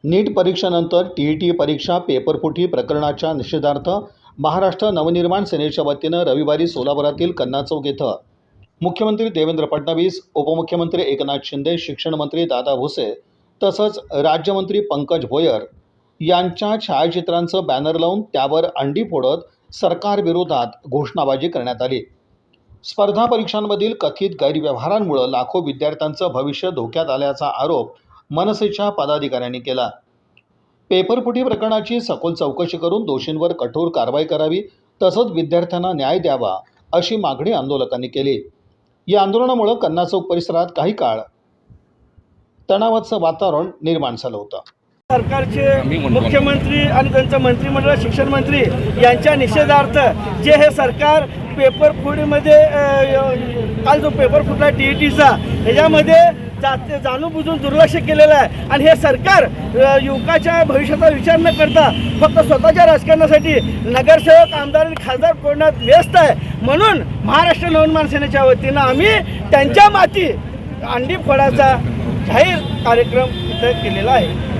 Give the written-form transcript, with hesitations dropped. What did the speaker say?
नीट परीक्षेनंतर T परीक्षा पेपरफुटी प्रकरणाच्या निषेधार्थ महाराष्ट्र नवनिर्माण सेनेच्या वतीनं रविवारी सोलापुरातील कन्ना चौक येथे मुख्यमंत्री देवेंद्र फडणवीस, उपमुख्यमंत्री एकनाथ शिंदे, शिक्षण मंत्री दादा भुसे तसंच राज्यमंत्री पंकज भोयर यांच्या छायाचित्रांचं बॅनर लावून त्यावर अंडी फोडत सरकारविरोधात घोषणाबाजी करण्यात आली। स्पर्धा परीक्षांमधील कथित गैरव्यवहारांमुळे लाखो विद्यार्थ्यांचं भविष्य धोक्यात आल्याचा आरोप मनसेच्या पदाधिकाऱ्यांनी केला। पेपरफुटी प्रकरणाची सखोल चौकशी करून दोषींवर कठोर कारवाई करावी तसंच विद्यार्थ्यांना न्याय द्यावा अशी मागणी आंदोलकांनी केली। या आंदोलनामुळे कन्ना चौक परिसरात काही काळ तणावाचं वातावरण निर्माण झालं होतं। सरकारचे मुख्यमंत्री आणि त्यांचं मंत्रिमंडळ शिक्षण मंत्री यांच्या निषेधार्थ जे हे सरकार पेपर फुटीमध्ये काल जो पेपर फुटला टीईटीचा ह्याच्यामध्ये जाणूनबुजून दुर्लक्ष केलेलं आहे आणि हे सरकार युवकाच्या भविष्याचा विचार न करता फक्त स्वतःच्या राजकारणासाठी नगरसेवक, आमदार आणि खासदार फोडण्यात व्यस्त आहे। म्हणून महाराष्ट्र नवनिर्माण सेनेच्या वतीनं आम्ही त्यांच्या माती अंडी फोडायचा जाहीर कार्यक्रम इथं केलेला आहे।